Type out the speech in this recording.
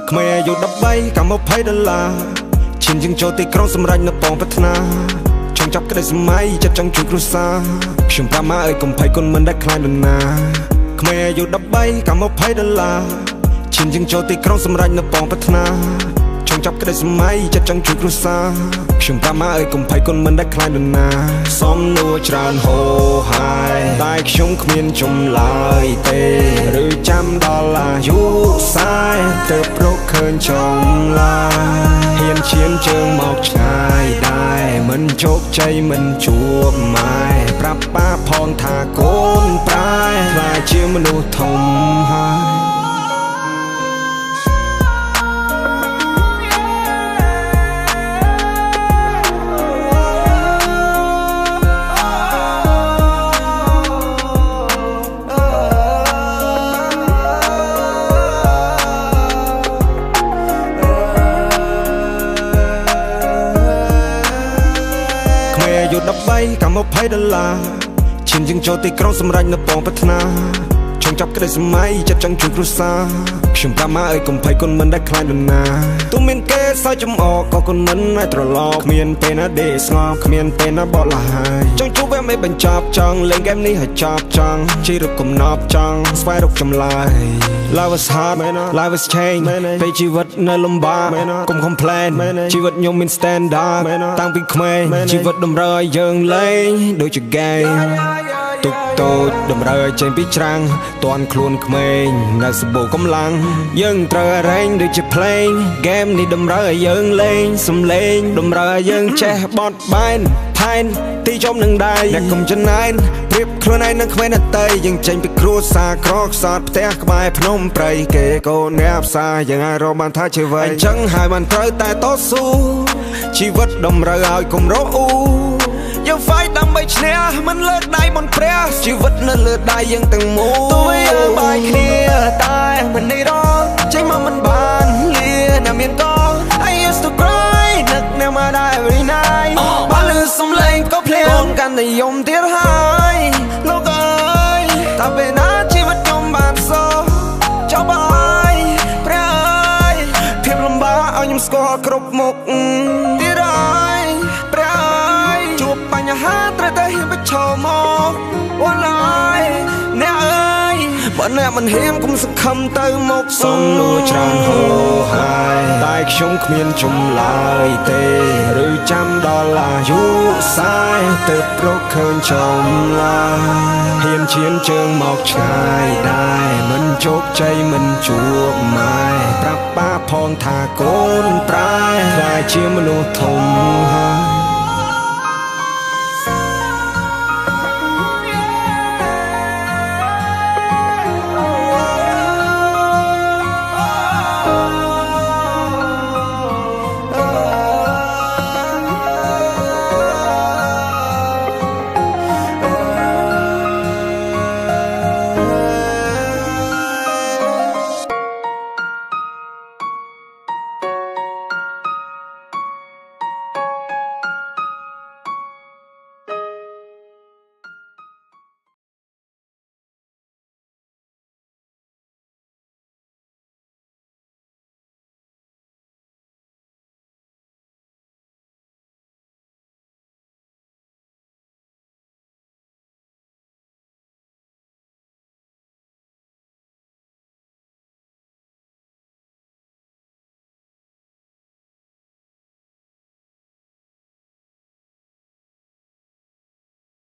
ក្មេអាយុ13កម្ម$20ឈានជាងចូលទីក្រុងសម្រេចនៅពងប្រាថ្នាចង់ចាប់ក្តីសម័យចិត្តចង់ជួយគ្រួសារខ្ញុំប្រាប់ម៉ាអើយកុំភ័យគុណមិនដែលខ្លាចនរណាក្មេអាយុ13កម្ម$20ឈានជាងចូលទីក្រុងសម្រេចនៅពងប្រាថ្នាចង់ចាប់ក្តីសម័យចិត្តចង់ជួយគ្រួសារខ្ញុំប្រាប់ម៉ាអើយកុំភ័យគុណមិនដែលខ្លាចនរណាសំណួរច្រើនហូរហើយតែខ្ញុំគ្មានចម្លើយទេឬចាំដល់អាយុ40ទើបរកឃើញចម្លើយហ៊ានឈានជើងមកឆ្ងាយដែរមិនជោគជ័យមិនជួបម៉ែប្រាប់ប៉ាផងថាកូនប្រែខ្លាចជាមនុស្សធំហើយ13កម្ម$20ឈានជាងចូលទីក្រុងសម្រេចនៅពងប្រាថ្នាចង់ចាប់ក្តីសម័យចិត្តចង់ជួយគ្រួសារខ្ញុំប្រាប់ម៉ាអើយកុំភ័យគុណមិនដែលខ្លាចនរណាទោះមានគេសើចចំអកក៏គុណមិនឲ្យត្រឡប់គ្មានពេលណាដេកស្ងប់គ្មានពេលណាបកលហើយចង់ជួបវាមិនបញ្ចប់ចង់លេងហ្គេមនេះឲ្យចប់ចង់ជិះរកកំណប់ចង់ស្វែងរកចម្លើយ Life is hard life is change ពេលជីវិតនៅលំបាកកុំ complain ជីវិតខ្ញុំមាន standard តាំងពីក្មេងជីវិតតម្រូវឲ្យយើងលេងដូចជា game ទុកតូចតម្រូវឲ្យចេញពីច្រាំងតន់ខ្លួនក្មេងនៅសម្បូរកម្លាំងយើងត្រូវរែងដូចជា play game នេះតម្រូវឲ្យយើងលេងសំឡេងតម្រូវឲ្យយើងចេះបត់បែនផែនទីជុំនឹងដៃអ្នកកុំចំណាយប្រៀបខ្លួនឯងនឹងក្មេងដទៃយើងចេញពីគ្រួសារក្រខ្សត់ផ្ទះក្បែរភ្នំព្រៃគេកូនអ្នកផ្សារយើងអាចរកបានថាជាវ័យអញ្ចឹងហើយបានត្រូវតែតស៊ូជីវិតតម្រូវឲ្យកុំរអ៊ូយើង fight ដើម្បីឈ្នះមិនលើកដៃមុនព្រះជីវិតនៅលើដៃយើងទាំងមូលទោះយើងបាយគ្នាតែមិននេះរត់ចេញមកមិនបានលាណាមានកល I used to cry នឹកនៅមកដែរ every night បើលឺសំឡេងក៏ភ្លៀងកាន់តែយំទៀតហើយលោកអើយតែពេលណាជីវិតខ្ញុំបានសោះចប់ហើយព្រះអើយភាពលំបាកឲ្យខ្ញុំស្គាល់គ្រប់មុខទៀតហើយព្រះអើយជួបបញ្ហាត្រូវតែហ៊ានប្រឈមមកអូនឡើយអ្នកអើយបើអ្នកមិនហ៊ានកុំសង្ឃឹមទៅមុខសំណួរច្រើនហូរហើយតែខ្ញុំគ្មានចម្លើយទេឬចាំដល់អាយុ40ទើបរកឃើញចម្លើយហ៊ានឈានជើងមកឆ្ងាយដែរមិនជោគជ័យមិនជួបម៉ែប្រាប់ប៉ាផងថាកូនប្រែខ្លាចជាមនុស្សធំហើយ